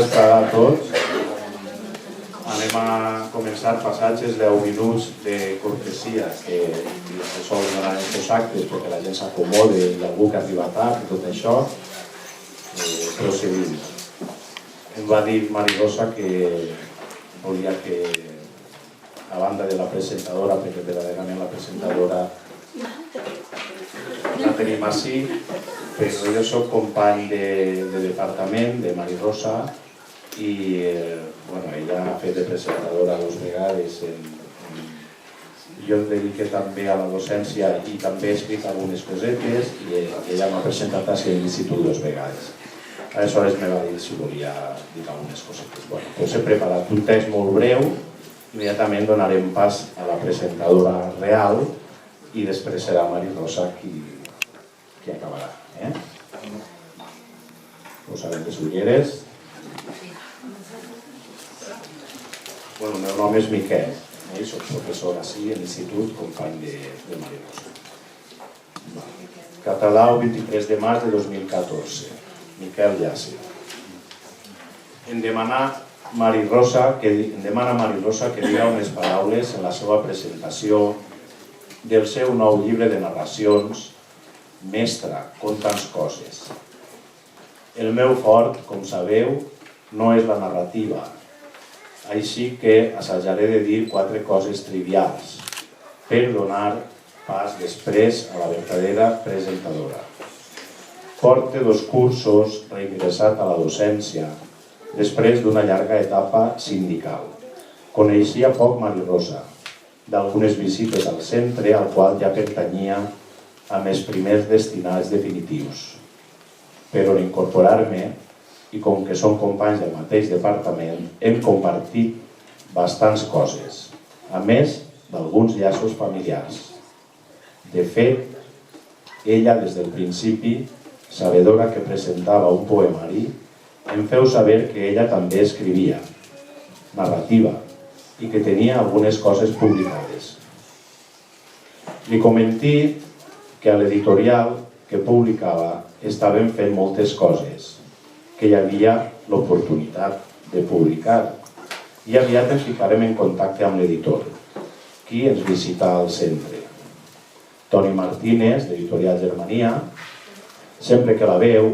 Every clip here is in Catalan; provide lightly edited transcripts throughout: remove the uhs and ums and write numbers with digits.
vesprada a tots. Anem a començar passatges 10 minuts de cortesia que se solen donar en aquests actes perquè la gent s'acomode i algú que arriba tard i tot això. Procedim. Em va dir Marirosa que volia que, a banda de la presentadora, perquè verdaderament la presentadora la tenim així, però jo soc company de departament de Marirosa i ella ha fet de presentadora 2 vegades. Jo em dedico també a la docència i també he escrit algunes cosetes i ella m'ha presentat a l'institut 2 vegades. Aleshores me va dir si volia dir algunes cosetes. Doncs he preparat un text molt breu, immediatament donarem pas a la presentadora real i després serà Marirosa qui acabarà. Posarem les ulleres. El meu nom és Miquel, soc professor així a l'institut, company de Marirosa. Català, 23 de març de 2014. Miquel Llàcer. Em demana Marirosa que diga unes paraules en la seva presentació del seu nou llibre de narracions, Mestre, conta'ns coses. El meu fort, com sabeu, no és la narrativa, així que assajaré de dir 4 coses trivials per donar pas després a la verdadera presentadora. Porte 2 cursos, reingressat a la docència, després d'una llarga etapa sindical. Coneixia poc Marirosa, d'algunes visites al centre al qual ja pertanyia amb els primers destinats definitius. Però en incorporar-me, i com que som companys del mateix departament, hem compartit bastants coses, a més d'alguns llaços familiars. De fet, ella des del principi, sabedora que presentava un poemari, em feu saber que ella també escrivia, narrativa, i que tenia algunes coses publicades. Li comenté que a l'editorial que publicava estaven fent moltes coses, que hi havia l'oportunitat de publicar, i aviat ens ficarem en contacte amb l'editor, qui ens visita al centre. Toni Martínez, d'Editorial Germania, sempre que la veu,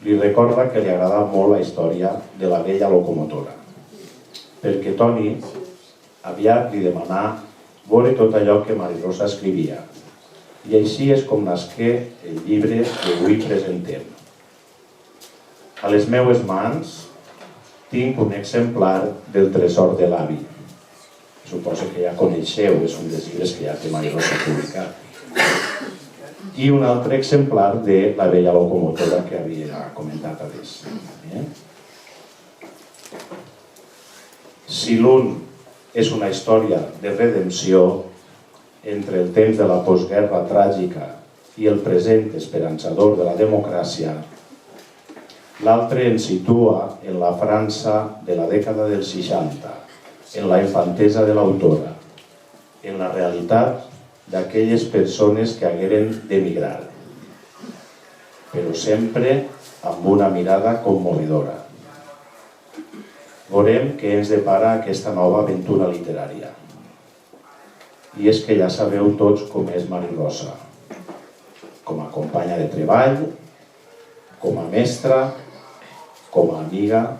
li recorda que li agrada molt la història de la vella locomotora, perquè Toni aviat li demanà veure tot allò que Marirosa escrivia, i així és com nasqué el llibre que avui presentem. A les meues mans tinc un exemplar del Tresor de l'avi. Suposo que ja coneixeu, és un dels llibres que ja té Marirosa publicat. I un altre exemplar de La vella locomotora que havia comentat abans. Si l'un és una història de redempció entre el temps de la postguerra tràgica i el present esperançador de la democràcia, l'altre ens situa en la França de la dècada dels 60, en la infantesa de l'autora, en la realitat d'aquelles persones que hagueren d'emigrar, però sempre amb una mirada commovedora. Veurem què ens depara aquesta nova aventura literària. I és que ja sabeu tots com és Marirosa, com a companya de treball, com a mestra, com a amiga.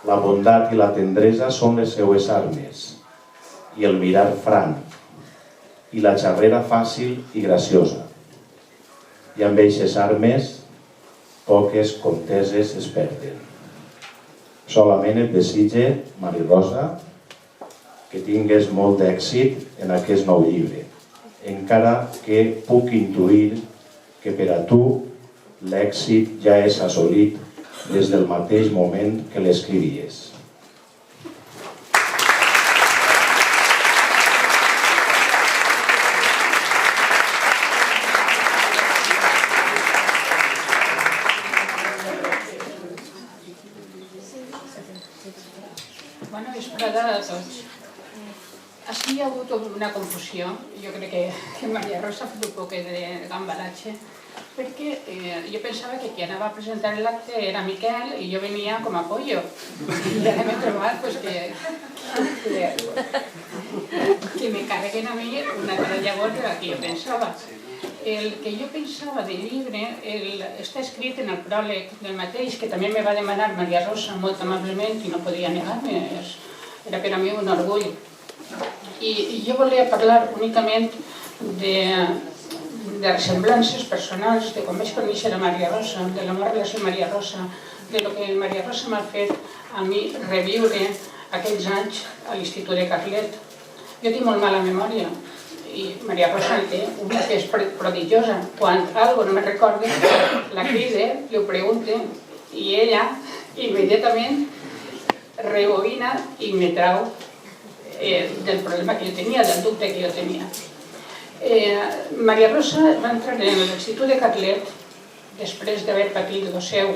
La bondat i la tendresa són les seues armes, i el mirar franc, i la xarrera fàcil i graciosa. I amb eixes armes, poques conteses es perden. Solament et desitge, Marirosa, que tingues molt d'èxit en aquest nou llibre, encara que puc intuir que per a tu l'èxit ja és assolit des del mateix moment que l'escrivies. Bona vesprada a tots. Aquí hi ha hagut una confusió. Jo crec que Maria Rosa ha fet un poc de gambalatge, perquè jo pensava que qui anava a presentar l'acte era Miquel i jo venia com a pollo. I ara m'he trobat que me carreguen a mi una altra llavors de la que jo pensava. El que jo pensava del llibre està escrit en el pròleg del mateix, que també me va demanar Maria Rosa molt amablement i no podia negar-me, era per a mi un orgull. I jo volia parlar únicament de ressemblances personals, de com vaig conèixer a Maria Rosa, de la meva relació amb Maria Rosa, de lo que Maria Rosa m'ha fet a mi reviure aquells anys a l'Institut de Carlet. Jo tinc molt mala memòria i Maria Rosa en té una que és prodigiosa. Quan algo no me recorde, la cride, li ho pregunte i ella immediatament rebobina i me trau del problema que jo tenia, del dubte que jo tenia. Maria Rosa va entrar en l'Institut de Carlet després d'haver patit lo seu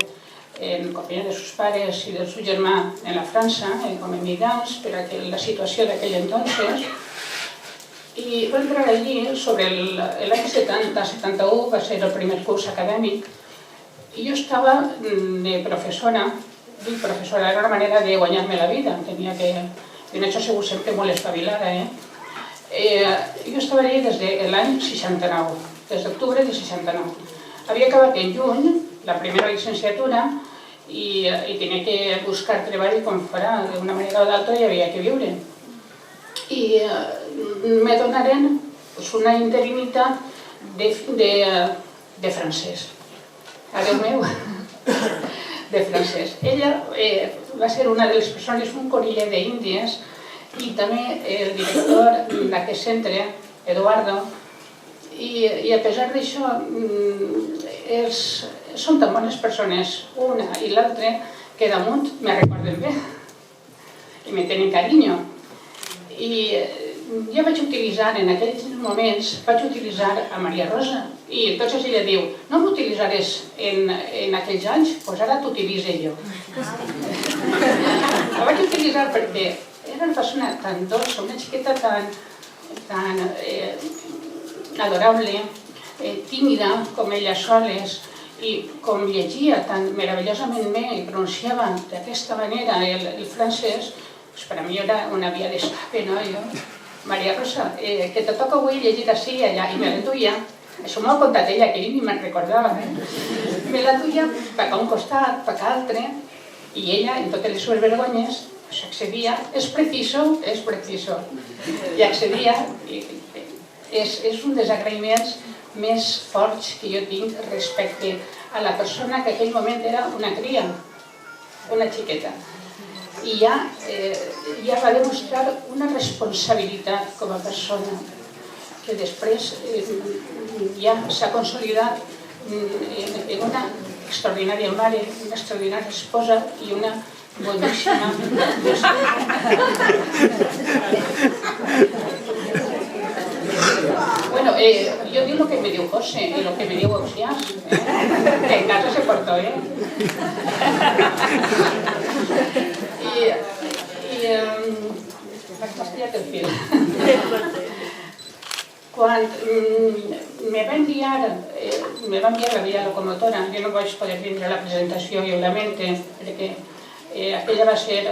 en companyia dels seus pares i del seu germà en la França, com a emigrants, per la situació d'aquell entonces, i va entrar allí sobre l'any 70-71, va ser el primer curs acadèmic, i jo estava de professora, dic professora, era una manera de guanyar-me la vida, tenia que... En això segur sempre molt espavilada, Jo estava allí des de l'any 69, des d'octubre de 69. Havia acabat en juny la primera llicenciatura i tenia que buscar treball com farà, d'una manera o d'altra hi havia que viure. I me donaren una interinitat de francès. Adéu meu, de francès. Ella va ser una de les persones, un coniller d'Índies, i també el director d'aquest centre, Eduardo, i a pesar d'això són tan bones persones, una i l'altra, que damunt me recorden bé i me tenen carinyo. I jo vaig utilitzar, en aquells moments, vaig utilitzar a Maria Rosa i entonces ella diu, no m'utilitzaràs en aquells anys? Doncs ara t'utilitzo jo. La vaig utilitzar perquè era una persona tan dolça, una xiqueta tan adorable, tímida com ella soles, i com llegia tan meravellosament bé i pronunciava d'aquesta manera el francès, per a mi era una via d'escape, no? Maria Rosa, que te toca avui llegir així i allà, i me la duia, això m'ho ha contat ella, que ni me'n recordava, me la duia per a un costat, per a l'altre, i ella, en totes les seves vergonyes, accedia, és preciso, i accedia, és un dels agraïments més forts que jo tinc respecte a la persona que en aquell moment era una cria, una xiqueta. I ja va demostrar una responsabilitat com a persona que després ja s'ha consolidat en una extraordinària mare, una extraordinària esposa i una boníssima... Bueno, yo digo lo que me dio José y lo que me dio Auxias, que en casa se portó, vaig estirar el fil. Quan me va enviar la via locomotora, jo no vaig poder vindre a la presentació, jo ho lamento, perquè aquella va ser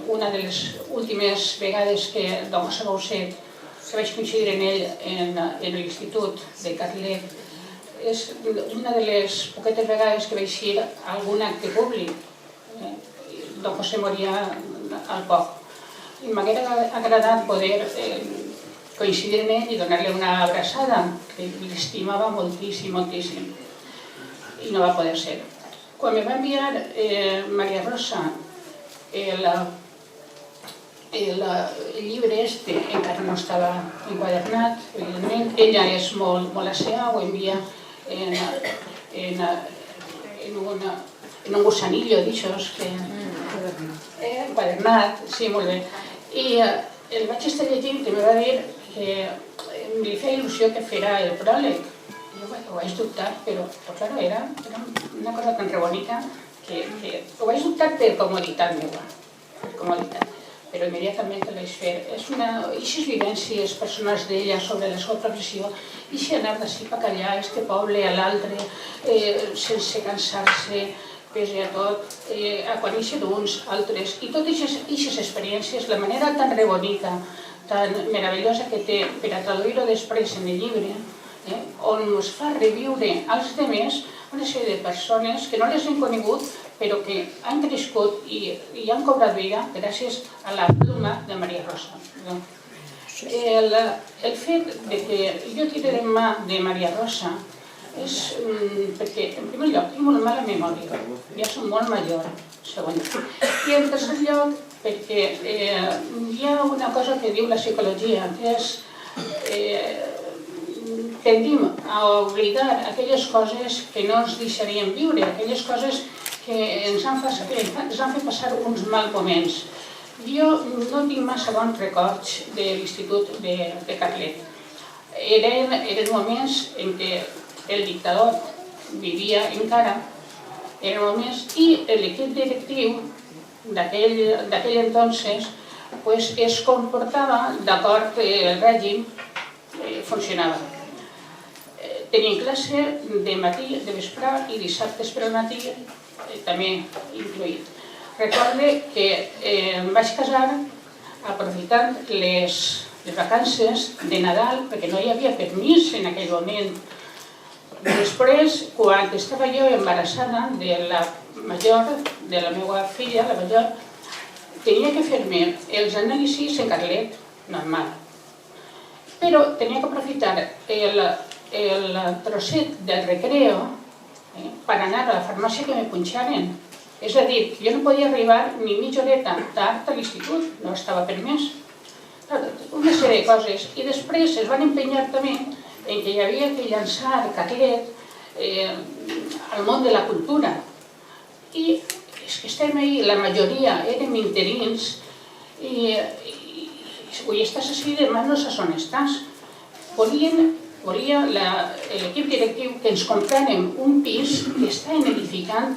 una de les últimes vegades que don José Bauset, que vaig coincidir en ell en l'Institut de Carlet. És una de les poquetes vegades que vaig ir a algun acte públic. Don José moria al poc. I m'hauria agradat poder coincidir en ell i donar-li una abraçada, que l'estimava moltíssim, moltíssim. I no va poder ser. Quan me va enviar Maria Rosa el llibre este, encara no estava enquadernat, evidentment. Ella és molt asseada, ho envia en un gusanillo d'aixòs, enquadernat, sí, molt bé. I el vaig estar llegint i me va dir que li feia il·lusió que fera el pròleg. Jo ho vaig dubtar, però claro, era una cosa tan rebonica que ho vaig dubtar per comoditat meva, per comoditat. però immediatament el vaig fer. Eixes vivències personals d'ella sobre la seva professió, i si anar d'ací per allà, este poble a l'altre, sense cansar-se, pese a tot, a conèixer d'uns, altres, i totes aquestes experiències, la manera tan rebonica, tan meravellosa que té per a traduir-ho després en el llibre, on ens fa reviure als demés una sèrie de persones que no les hem conegut però que han crescut i han cobrat vida gràcies a la pluma de Maria Rosa. El fet que jo tiri de mà de Maria Rosa és perquè, en primer lloc, tinc una mala memòria, ja som molt major, segon lloc. I en tercer lloc, perquè hi ha una cosa que diu la psicologia, que és tendim a oblidar aquelles coses que no ens deixarien viure, aquelles coses que ens han fet passar uns mals moments. Jo no tinc massa bons records de l'institut de Carlet. Eren moments en què el dictador vivia encara, eren moments, i l'equip directiu d'aquell entonces es comportava d'acord que el règim funcionava. Tenien classe de matí, de vespre i dissabtes per al matí, també incluït. Recorde que em vaig casar aprofitant les vacances de Nadal, perquè no hi havia permís en aquell moment. Després, quan estava jo embarassada de la major, de la meva filla, la major, tenia que fer-me els anàlisis en Carlet, normal. Però tenia que aprofitar el trosset del recreo per anar a la farmàcia que me punxaren. És a dir, jo no podia arribar ni mitja horeta tard a l'institut, no estava permès. Una sèrie de coses. I després es van empenyar també en què hi havia que llançar Carlet al món de la cultura. I és que estem ahí, la majoria érem interins i avui estàs així, demà no saps on estàs. Volia l'equip directiu que ens compràrem un pis que està edificant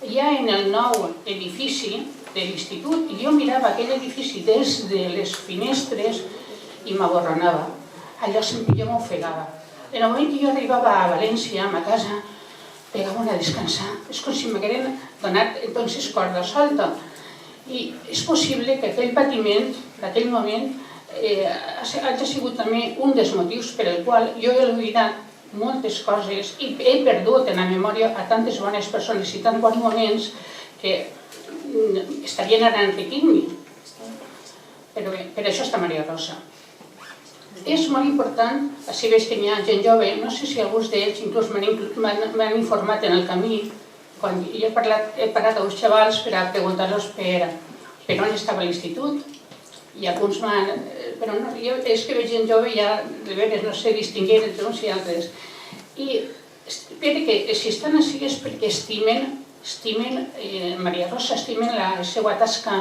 ja en el nou edifici de l'institut, i jo mirava aquell edifici des de les finestres i m'aborronava. Allò sempre jo m'ofegava. En el moment que jo arribava a València, a ma casa, pegava una a descansar. És com si m'hagueren donat entonces corda solta. I és possible que aquell patiment d'aquell moment hagi sigut també un dels motius per al qual jo he oblidat moltes coses i he perdut en la memòria a tantes bones persones i tants bons moments que estarien ara enriquint-me. Però bé, per això està Maria Rosa. És molt important, així veig que hi ha gent jove, no sé si alguns d'ells inclús m'han informat en el camí, quan jo he parat a uns xavals per a preguntar-los per on estava l'institut, i alguns m'han... però és que veig gent jove ja, de veres, no sé distingir entre uns i altres. I espero que si estan així és perquè estimen Maria Rosa, estimen la seva tasca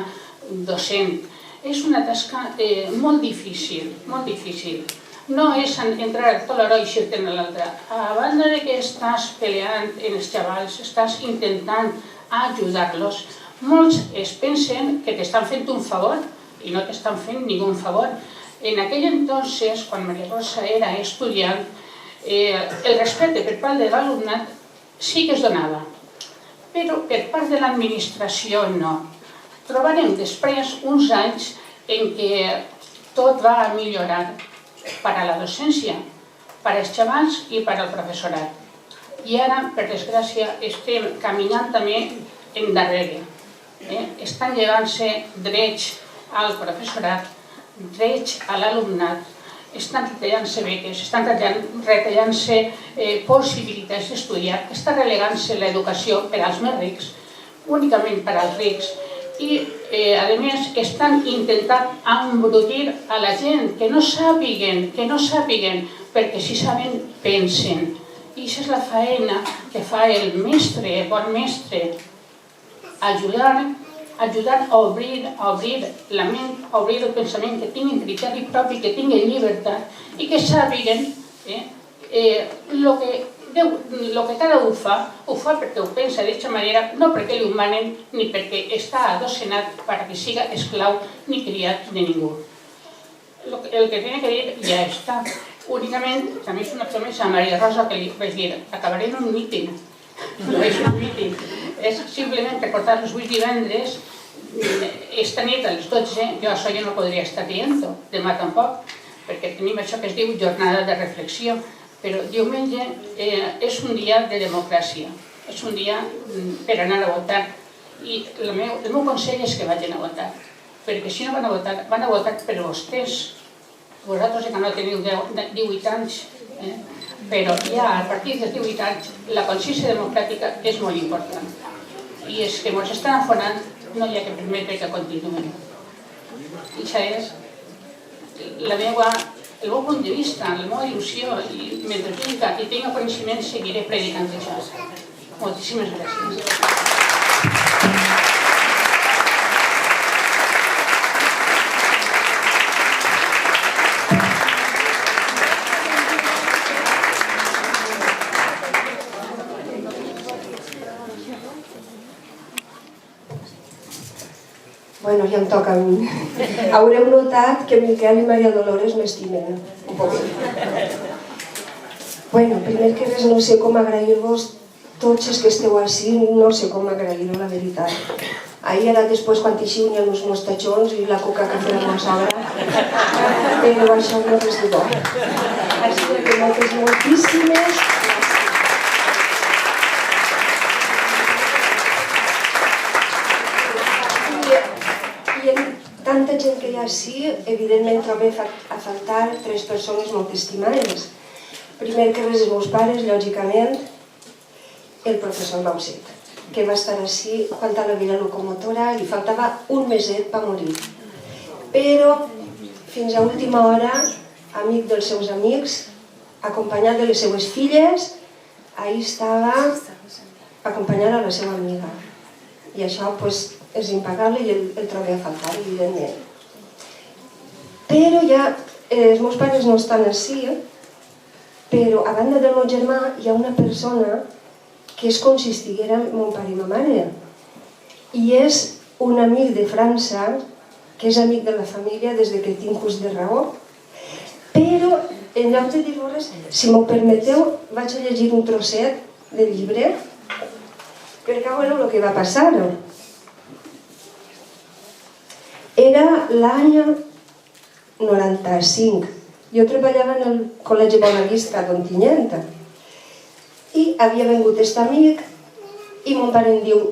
docent. És una tasca molt difícil, molt difícil. No és entrar a tot l'hora i eixir-te'n a l'altra. A banda que estàs peleant en els xavals, estàs intentant ajudar-los, molts es pensen que t'estan fent un favor i no t'estan fent ningú favor. En aquell entonces, quan Maria Rosa era estudiant, el respecte per part de l'alumnat sí que es donava, però per part de l'administració no. Trobarem després uns anys en què tot va millorar per a la docència, per als xavals i per al professorat. I ara, per desgràcia, estem caminant també endarrere. Estan llegant-se drets al professorat, drets a l'alumnat, estan retallant-se beques, estan retallant-se possibilitats d'estudiar, està relegant-se l'educació per als més rics, únicament per als rics, i a més estan intentant embrutir a la gent, que no sàpiguen, perquè si saben, pensen. I aquesta és la feina que fa el mestre, el bon mestre, ajudar a obrir la ment, a obrir el pensament, que tinguin criteri propi, que tinguin llibertat i que sàpiguen el que el que cada un ho fa perquè ho pensa d'aquesta manera, no perquè li ho manen ni perquè està adocenat perquè siga esclau ni criat de ningú. El que tiene que dir ja està. Únicament, també és una promesa a Maria Rosa que li vaig dir, acabaré en un míting. No és un míting, és simplement recordar els 8 divendres. Esta nit a les 12, jo això ja no podria estar dient-ho, demà tampoc, perquè tenim això que es diu jornada de reflexió, però diumenge és un dia de democràcia, és un dia per anar a votar, i el meu consell és que vagin a votar, perquè si no van a votar per vostès. Vosaltres que no teniu 18 anys, però ja a partir dels 18 anys la consciència democràtica és molt important, i és que ens estan afonant, no hi ha que permetre que continuïn. I això és el meu punt de vista, la meva il·lusió, i mentre tinc coneixement seguiré predicant això. Moltíssimes gràcies. Bueno, ja em toca a mi. Haureu notat que Miquel i Maria Dolores m'estimen un poc. Bueno, primer que res no sé com agrair-vos tots els que esteu així, no sé com agrair-ho, la veritat. Ahir ara després quan teixiu n'hi ha uns mostatxons i la coca que fem a la sogra, però això no és res de bo. Així que moltíssimes tanta gent que hi ha així, evidentment trobo a faltar 3 persones molt estimades. Primer que res, els meus pares, lògicament, el professor Bauset, que va estar així quan a la vila locomotora, li faltava un meset per morir. Però, fins a última hora, amic dels seus amics, acompanyat de les seues filles, ahí estava acompanyant a la seva amiga. I això, doncs, és impagable i el trobé a faltar, evidentment. Però ja, els meus pares no estan així, però a banda del meu germà hi ha una persona que és com si estiguera mon pare i ma mare. I és un amic de França, que és amic de la família des que tinc ús de raó. Però, en lloc de dir-vos res, si m'ho permeteu, vaig a llegir un trosset del llibre, perquè veureu el que va passar. Era l'any 95. Jo treballava en el Col·legi Bonavista d'Ontinyent i havia vengut aquest amic i mon pare em diu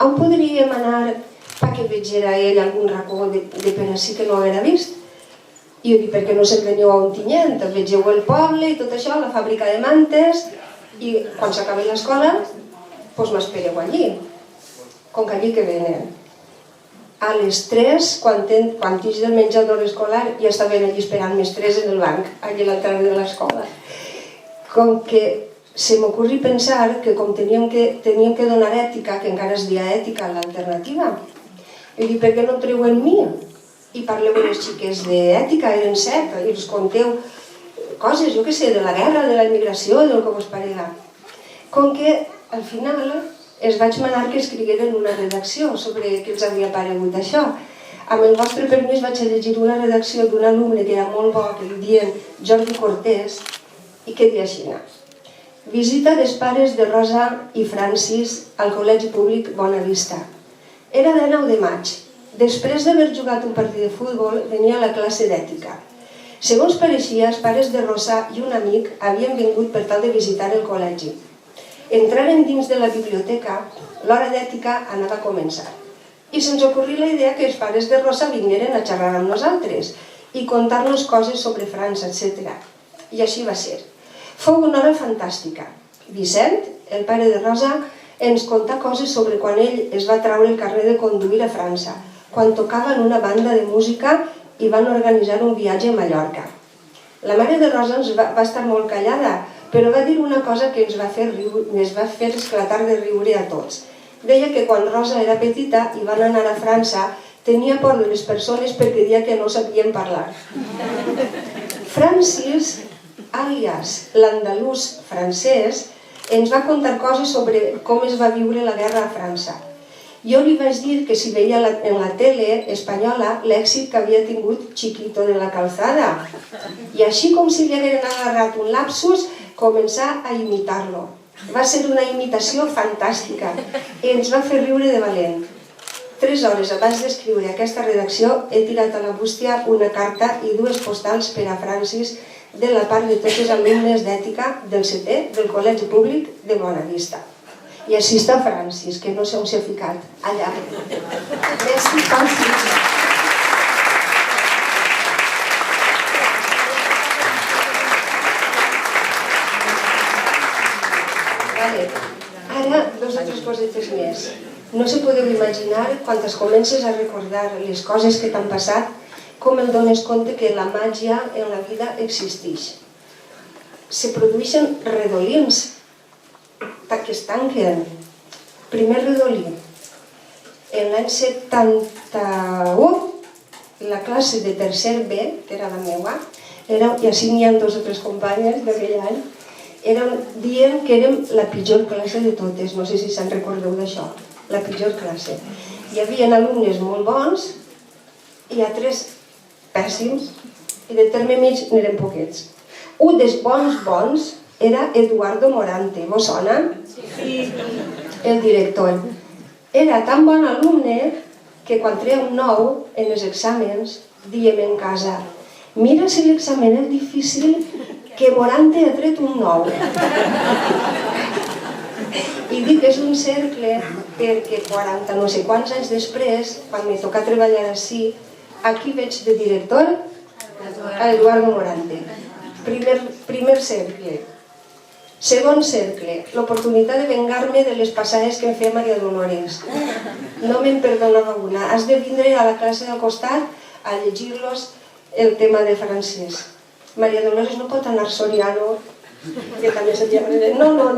on podríem anar perquè vegera ell algun racó de per així que no haguera vist? I jo dic, per què no se'n veniu a Ontinyent? Vegeu el poble i tot això, la fàbrica de mantes, i quan s'acabi l'escola, doncs m'espereu allí, com que allí que venen. A les 3, quan tix del menjador escolar, ja estaven allí esperant mes 3 en el banc, allí a l'entrada de l'escola. Com que se m'ocorri pensar que com teníem que donar ètica, que encara es dia ètica l'alternativa, jo dic, per què no treu en mi? I parleu amb les xiques d'ètica, eren 7, i els conteu coses, jo què sé, de la guerra, de la immigració, del que vos parega. Com que, al final, els vaig manar que escrigueren una redacció sobre què els havia paregut això. Amb el vostre permís vaig a llegir una redacció d'un alumne que era molt bo, que li diuen Jordi Cortés, i que deia així: visita dels pares de Rosa i Francis al Col·legi Públic Bonavista. Era de 9 de maig. Després d'haver jugat un partit de futbol, venia la classe d'ètica. Segons pareixia, els pares de Rosa i un amic havien vingut per tal de visitar el col·legi. Entraren dins de la biblioteca, l'hora d'ètica anava a començar. I se'ns ocorrí la idea que els pares de Rosa vingueren a xerrar amb nosaltres i contar-nos coses sobre França, etc. I així va ser. Fou una hora fantàstica. Vicent, el pare de Rosa, ens contà coses sobre quan ell es va traure el carnet de conduir a França, quan tocava en una banda de música i van organitzar un viatge a Mallorca. La mare de Rosa va estar molt callada, però va dir una cosa que ens va fer esclatar de riure a tots. Deia que quan Rosa era petita i van anar a França, tenia por de les persones perquè deia que no sabien parlar. Francis, àlies l'andalús francès, ens va contar coses sobre com es va viure la guerra a França. Jo li vaig dir que si veia en la tele espanyola l'èxit que havia tingut Chiquito de la Calzada. I així com si li hagueren agarrat un lapsus, començar a imitar-lo. Va ser una imitació fantàstica i ens va fer riure de valent. 3 hores abans d'escriure aquesta redacció he tirat a la bústia una carta i 2 postals per a Francis de la part de tots els alumnes d'ètica del setè del Col·legi Públic de Bonavista. I així està Francis, que no sé on s'ha ficat, allà. Merci, Francis. Ara, 2 o 3 cosetes més. No se podeu imaginar, quan es comences a recordar les coses que t'han passat, com el dones compte que la màgia en la vida existeix. Se produeixen redolins que es tanquen. Primer redolí. En l'any 71, la classe de tercer B, que era la meva, i així n'hi ha 2 o 3 companyes d'aquell any, dient que érem la pitjor classe de totes. No sé si se'n recordeu d'això. La pitjor classe. Hi havia alumnes molt bons i altres pèssims, i de terme mig n'eren poquets. Un dels bons era Eduardo Morante, vos sona? Sí. El director. Era tan bon alumne que quan treia un 9 en els exàmens, diem en casa: mira si l'examen és difícil, que Morante ha tret un 9. I dic que és un cercle perquè 40 no sé quants anys després, quan me toca treballar així, aquí veig de director a Eduardo Morante. Primer cercle. Segon cercle, l'oportunitat de vengar-me de les passades que em feia Maria Dolores. No me'n perdonava una. Has de vindre a la classe al costat a llegir-los el tema de francès. Maria Dolores no pot anar Soriano, que també seria... No,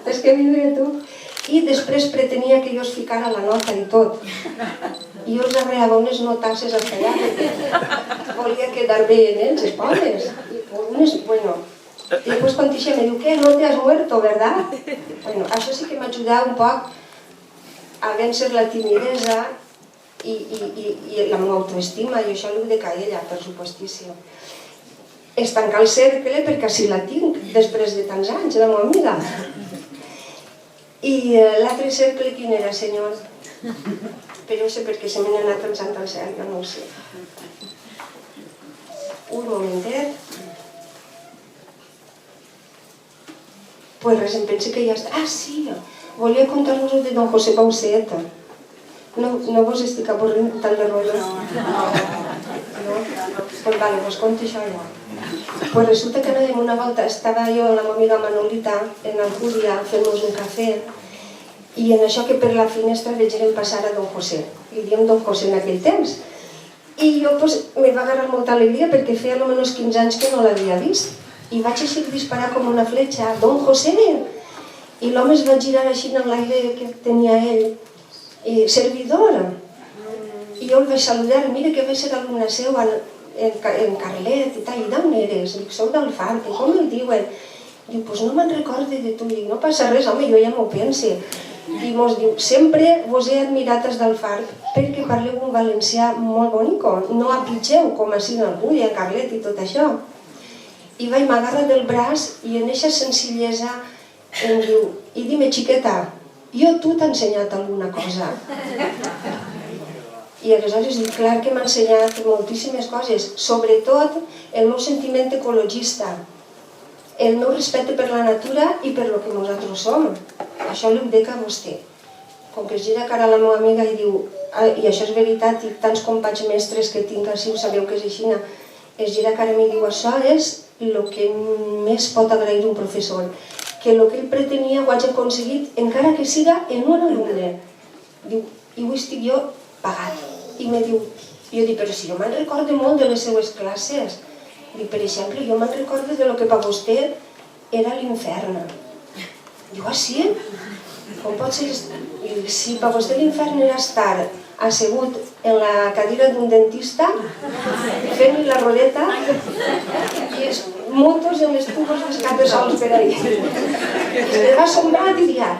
és que vindré tu. I després pretenia que jo es ficara la nota i tot. I jo els arreava unes notasses hasta allà, perquè volia quedar bé en ells, els pobres. Bueno, i després quan Tixia me diu: ¿qué? No te has muerto, ¿verdad? Bueno, això sí que m'ajudava un poc a vèncer la timidesa i la meva autoestima, i això l'ho de ella, per supostíssim. És tancar el cercle perquè així la tinc, després de tants anys, la meva amiga. I l'altre cercle quin era, senyor? Però no sé per què se m'han anat pensant al cel, jo no ho sé. Un momentet. Pues res, em pense que ja està... Ah, sí! Volia contar-vos el de don José Bauset. No vos estic avorrint tant de rotllo? No? Pues vale, vos conto això ja. Pues resulta que anàvem una volta, estava jo amb la meva amiga Manolita en Alcúdia fent-nos un cafè, i en això que per la finestra vegem passar a don José. Li diem don José en aquell temps. I jo me va agarrar molta alegria perquè feia almenys 15 anys que no l'havia vist. I vaig així disparar com una fletxa: don José! I l'home es va girar així en l'aire que tenia ell. Servidor! I jo el vaig saludar: mira que vaig ser alumna seu en Carlet i tal. I d'on eres? Dic: sou del FARC. I com el diuen? Diu: pues no me'n recorde de tu. Dic: no passa res, home, jo ja m'ho pense. I mos diu: sempre vos he admirat els del FARC perquè parleu un valencià molt bonico, no apitxeu com així en Alcúdia, en Carlet i tot això. I vaig m'agarrar del braç i en eixa senzillesa em diu: i dime, xiqueta, jo tu t'he ensenyat alguna cosa? I aleshores dic: clar que m'ha ensenyat moltíssimes coses, sobretot el meu sentiment ecologista, el meu respecte per la natura i per lo que nosaltres som. Això li dec a vostè. Com que es gira cara a la meva amiga i diu: i això és veritat, i tants companys mestres que tinc així, ho sabeu que és així, es gira cara a mi i diu: això és el que més pot agrair un professor, que el que ell pretenia ho hagi aconseguit, encara que siga en un alumne. Diu: i avui estic jo pagat. I me diu, jo dic: però si jo me'n recordo molt de les seues classes. Dic: per exemple, jo me'n recordo de lo que per vostè era l'infern. Diu: ah, sí? Com pot ser? I dic: sí, per vostè l'infern era estar assegut en la cadira d'un dentista, fent-li la rodeta i les motos i les tubos les cates sols per ahí. I es va assombrar i diria,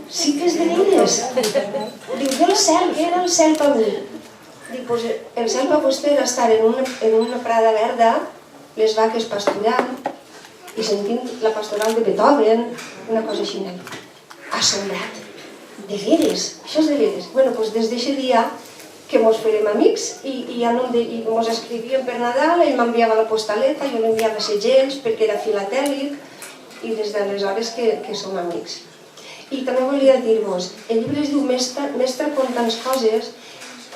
sí que és de veres. Diu, jo el cel, què era el cel per mi? Dic, pues el cel per vostè era estar en una prada verda, les vaques pasturant i sentint la pastoral de Beethoven, una cosa així. Assombrat. De veres, això és de veres. Bueno, doncs des d'aquest dia que mos farem amics i mos escrivíem per Nadal, ell m'enviava la postaleta, jo l'enviava segells perquè era filatèlic i des d'aleshores que som amics. I també volia dir-vos, el llibre es diu Mestre contants coses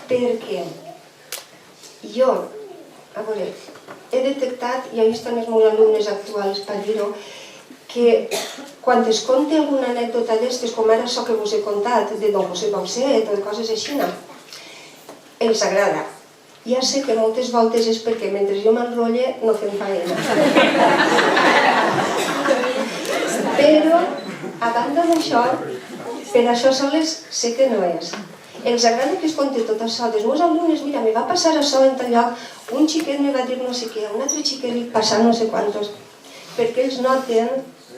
perquè jo, a veure, he detectat, i ahí estan els meus alumnes actuals per dir-ho, que quan es conte alguna anècdota d'estes, com ara això que vos he contat, de Don José Bauset o de coses així, els agrada. Ja sé que moltes voltes és perquè mentre jo m'enrotlle no fem faena. Però, a banda d'això, per això soles sé que no és. Els agrada que es conti tot això. Dels meus alumnes, mira, me va passar això en tal lloc, un xiquet me va dir no sé què, un altre xiquet li passa no sé quantos, perquè ells noten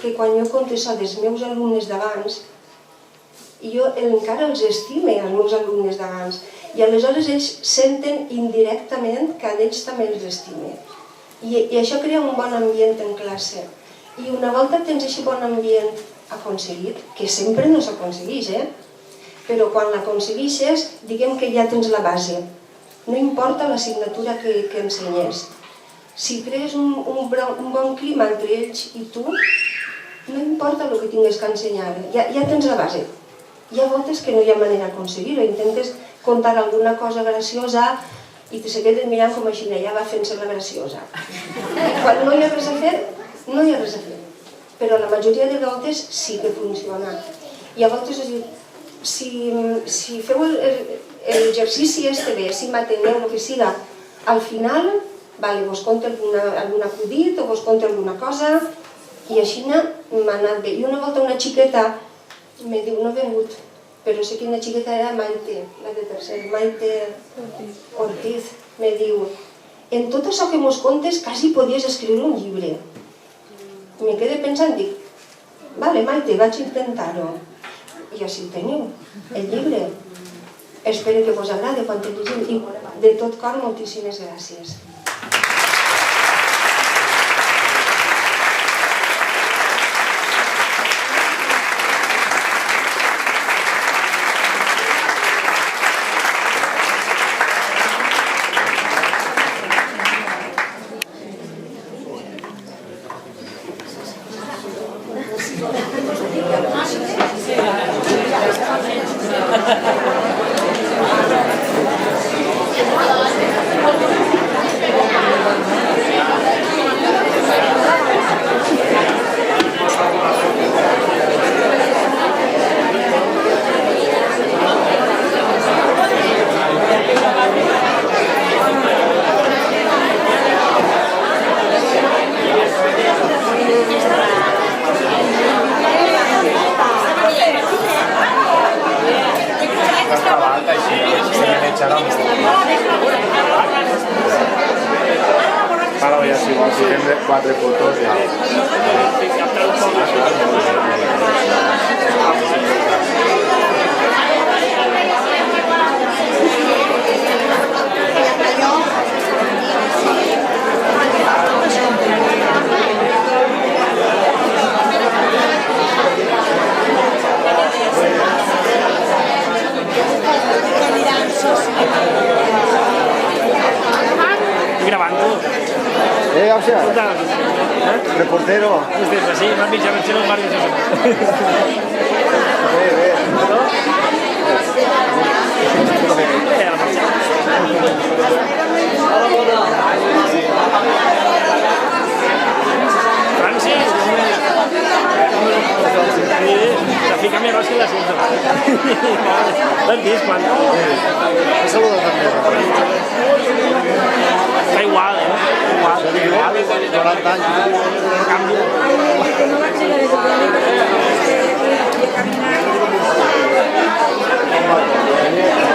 que quan jo conto això dels meus alumnes d'abans, jo encara els estime, els meus alumnes d'abans, i aleshores ells senten indirectament que a ells també els estime. I això crea un bon ambient en classe. I una volta tens aquest bon ambient aconseguit, que sempre no s'aconsegueix, però quan l'aconsegueixes, diguem que ja tens la base. No importa l'assignatura que ensenyes. Si crees un bon clima entre ells i tu, no importa el que tingues que ensenyar, ja tens la base. Hi ha voltes que no hi ha manera d'aconseguir-ho, intentes contar alguna cosa graciosa i te quedes mirant com així, ja va fent-se la graciosa. Quan no hi ha res a fer, no hi ha res a fer. Però la majoria de voltes sí que funciona. I a voltes es diu, si feu l'exercici este bé, si m'ateneu, el que siga, al final, vos conto algun acudit o vos conto alguna cosa, i així m'ha anat bé. I una volta una xiqueta me diu, no he vengut, però sé quina xiqueta era Maite, la de tercer, Maite Ortiz, me diu, en tot això que mos contes quasi podies escriure un llibre. Me quedé pensant, dic, vale Maite, vaig intentar-ho. I així ho teniu, el llibre. Espero que vos agrade quan te llegim i de tot cor moltíssimes gràcies. Ara ja si vols, si fem 4 fotos ja. Òsia, reportero. Hòstia, sí, m'han mitjà menció en Mario Josep. Bé, bé. Francis! La fica més rosa que la cinta. L'has vist, quan? Me saluda també. Està igual, Igual, 40 anys. Canvia. No vaig a la de